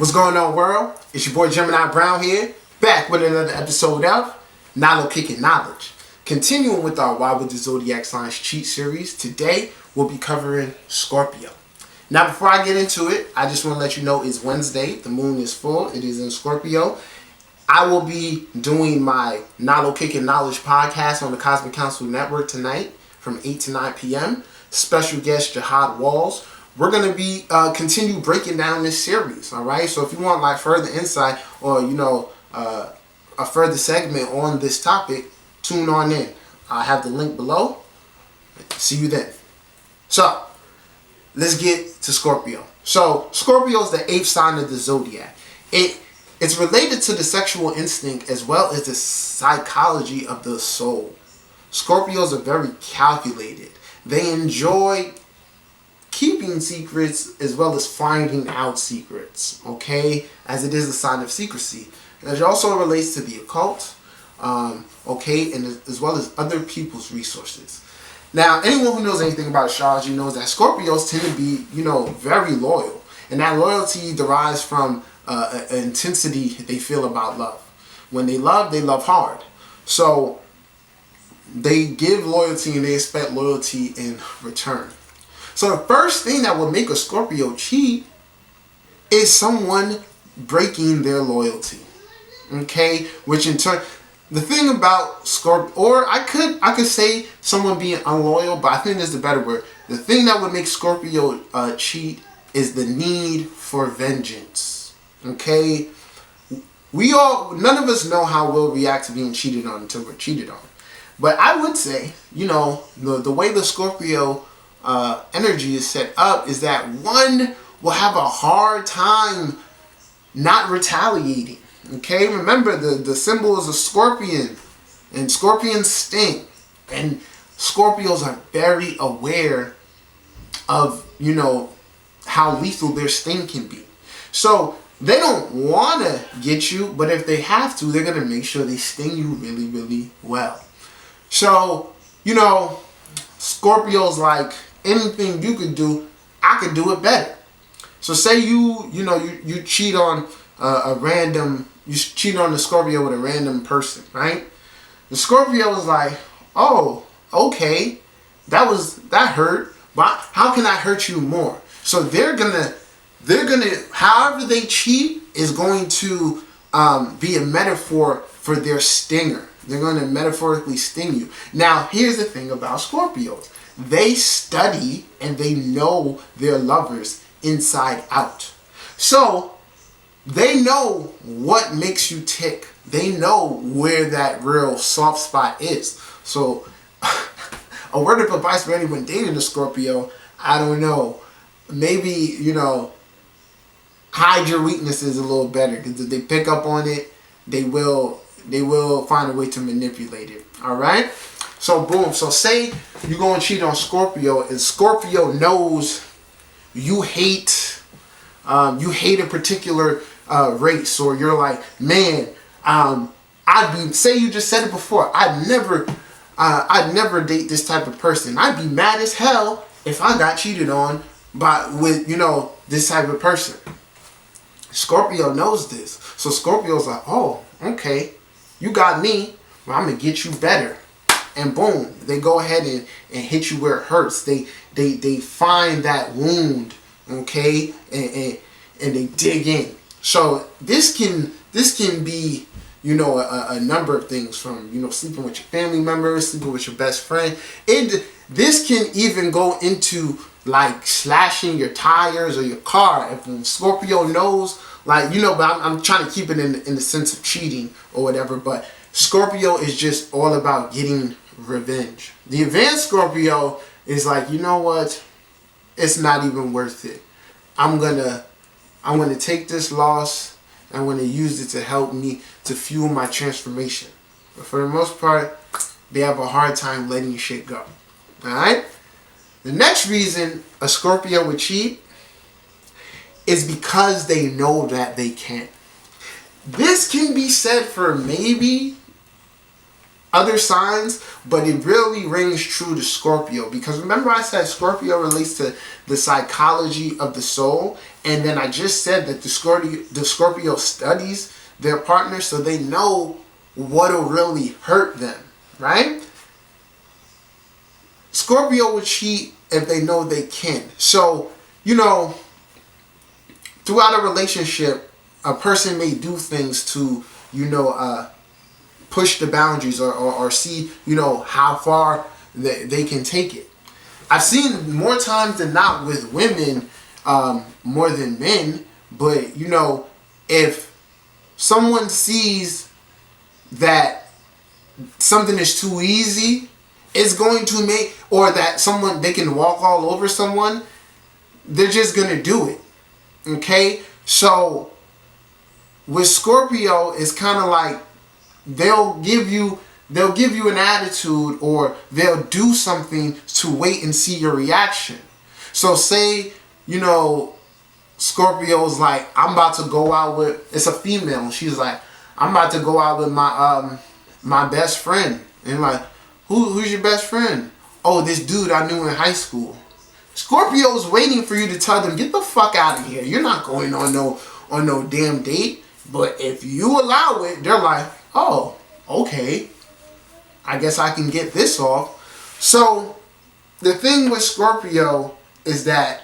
What's going on, world? It's your boy Gemini Brown here, back with another episode of Nalo Kicking Knowledge. Continuing with our Why Would the Zodiac Signs Cheat series, today we'll be covering Scorpio. Now, before I get into it, I just want to let you know it's Wednesday. The moon is full. It is in Scorpio. I will be doing my Nalo Kicking Knowledge podcast on the Cosmic Council Network tonight from 8 to 9 p.m. Special guest Jihad Walls. We're going to be continue breaking down this series, all right? So if you want like further insight or, a further segment on this topic, tune on in. I have the link below. See you then. So, let's get to Scorpio. So, Scorpio is the 8th sign of the zodiac. It's related to the sexual instinct as well as the psychology of the soul. Scorpios are very calculated. They enjoy keeping secrets as well as finding out secrets, okay? As it is a sign of secrecy. And it also relates to the occult, okay? And as well as other people's resources. Now, anyone who knows anything about astrology knows that Scorpios tend to be, very loyal. And that loyalty derives from an intensity they feel about love. When they love hard. So, they give loyalty and they expect loyalty in return. So the first thing that would make a Scorpio cheat is someone breaking their loyalty. Okay? Which in turn, the thing about Scorpio, or I could say someone being unloyal, but I think there's a better word. The thing that would make Scorpio cheat is the need for vengeance. Okay? None of us know how we'll react to being cheated on until we're cheated on. But I would say, the way the Scorpio energy is set up is that one will have a hard time not retaliating. Okay, remember the symbol is a scorpion, and scorpions sting, and Scorpios are very aware of how lethal their sting can be. So they don't want to get you, but if they have to, they're gonna make sure they sting you really, really well. So Scorpios like, anything you could do, I could do it better. So say you cheat on you cheat on the Scorpio with a random person, right? The Scorpio is like, oh, okay, that hurt, but how can I hurt you more? So they're gonna, however they cheat is going to be a metaphor for their stinger. They're going to metaphorically sting you. Now, here's the thing about Scorpios. They study and they know their lovers inside out. So, they know what makes you tick. They know where that real soft spot is. So, a word of advice for anyone dating a Scorpio, I don't know. Maybe, hide your weaknesses a little better. Because if they pick up on it, they will find a way to manipulate it. Alright? So boom. So say you go and cheat on Scorpio, and Scorpio knows you hate a particular race, or you're like, man, say you just said it before, I'd never date this type of person. I'd be mad as hell if I got cheated on with this type of person. Scorpio knows this. So Scorpio's like, oh, okay, you got me, well, I'm gonna get you better. And boom, they go ahead and hit you where it hurts. They find that wound, okay, and they dig in. So this can be a number of things, from sleeping with your family members, sleeping with your best friend. This can even go into like slashing your tires or your car. If Scorpio knows, but I'm trying to keep it in the sense of cheating or whatever. But Scorpio is just all about getting revenge. The advanced Scorpio is like, you know what? It's not even worth it. I'm gonna take this loss. I'm gonna use it to help me to fuel my transformation. But for the most part, they have a hard time letting shit go. Alright? The next reason a Scorpio would cheat is because they know that they can. This can be said for maybe other signs, but it really rings true to Scorpio, because remember I said Scorpio relates to the psychology of the soul, and then I just said that the Scorpio studies their partner, so they know what'll really hurt them, right? Scorpio will cheat if they know they can. So, you know, throughout a relationship, a person may do things to, you know, push the boundaries or see, you know, how far they can take it. I've seen more times than not with women more than men, but, you know, if someone sees that something is too easy, it's going to make, or that they can walk all over someone, they're just going to do it. Okay? So with Scorpio, it's kind of like they'll give you an attitude, or they'll do something to wait and see your reaction. So say, you know, Scorpio's like, I'm about to go out with, it's a female, she's like, I'm about to go out with my best friend. And like, who's your best friend? Oh, this dude I knew in high school. Scorpio's waiting for you to tell them, get the fuck out of here. You're not going on no damn date. But if you allow it, they're like, oh, okay, I guess I can get this off. So the thing with Scorpio is that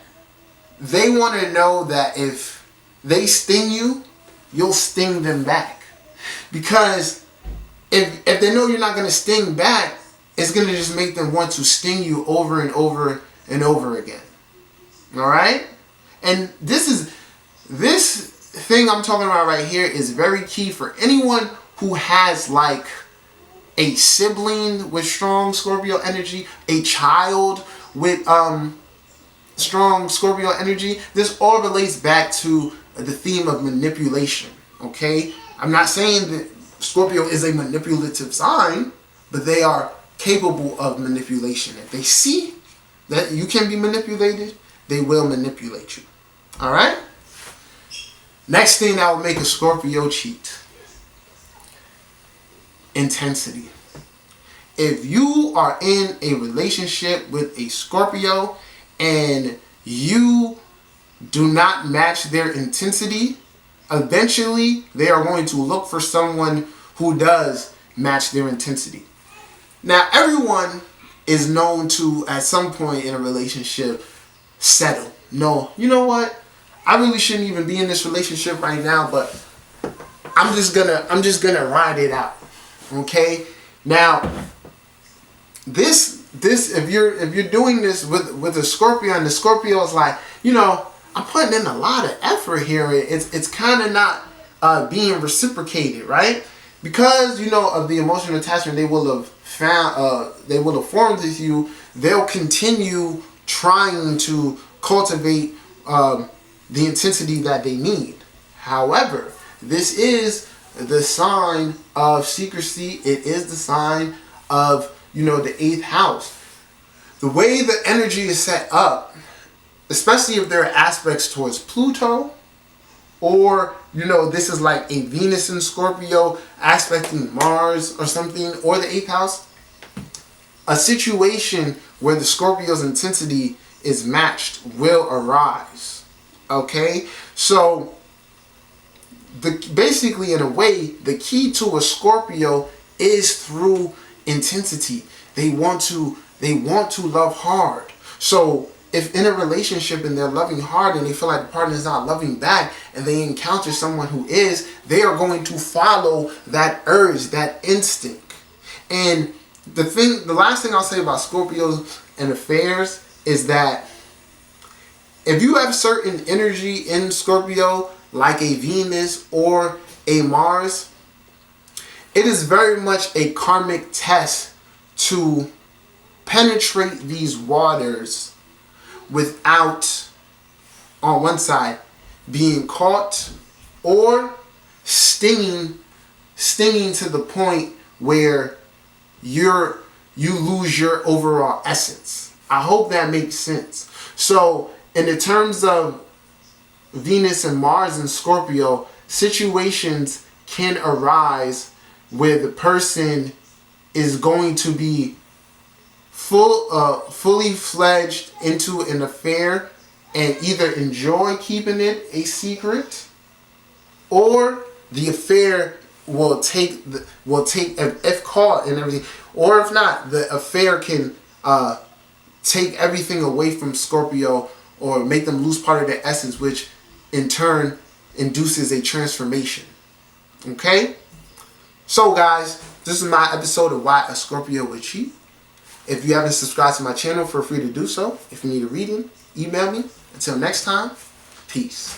they want to know that if they sting you, you'll sting them back. Because if they know you're not going to sting back, it's going to just make them want to sting you over and over and over again. All right? And this thing I'm talking about right here is very key for anyone who has like a sibling with strong Scorpio energy, a child with strong Scorpio energy. This all relates back to the theme of manipulation. Okay? I'm not saying that Scorpio is a manipulative sign, but they are capable of manipulation. If they see that you can be manipulated, they will manipulate you. All right? Next thing that will make a Scorpio cheat: intensity. If you are in a relationship with a Scorpio and you do not match their intensity, eventually they are going to look for someone who does match their intensity. Now, everyone is known to, at some point in a relationship, settle. No, you know what? I really shouldn't even be in this relationship right now, but I'm just gonna ride it out. Okay? Now, this if you're doing this with a Scorpio, and the Scorpio is like, you know, I'm putting in a lot of effort here. It's kind of not being reciprocated, right? Because, you know, of the emotional attachment they will have formed with you, they'll continue trying to cultivate the intensity that they need. However, this is the sign of secrecy. It is the sign of, you know, the 8th house. The way the energy is set up, especially if there are aspects towards Pluto, or, you know, this is like a Venus in Scorpio aspecting Mars or something, or the 8th house, a situation where the Scorpio's intensity is matched will arise. Okay? So, basically, in a way, the key to a Scorpio is through intensity. They want to love hard. So, if in a relationship and they're loving hard and they feel like the partner is not loving back, and they encounter someone who is, they are going to follow that urge, that instinct. And the last thing I'll say about Scorpios and affairs is that if you have certain energy in Scorpio, like a Venus or a Mars, it is very much a karmic test to penetrate these waters without, on one side, being caught or stinging to the point where you lose your overall essence. I hope that makes sense. So, in the terms of Venus and Mars and Scorpio, situations can arise where the person is going to be fully fledged into an affair and either enjoy keeping it a secret, or the affair will take if caught and everything, or if not, the affair can take everything away from Scorpio or make them lose part of their essence, which in turn induces a transformation. Okay? So guys, this is my episode of Why a Scorpio Would Cheat. If you haven't subscribed to my channel, feel free to do so. If you need a reading, email me. Until next time, peace.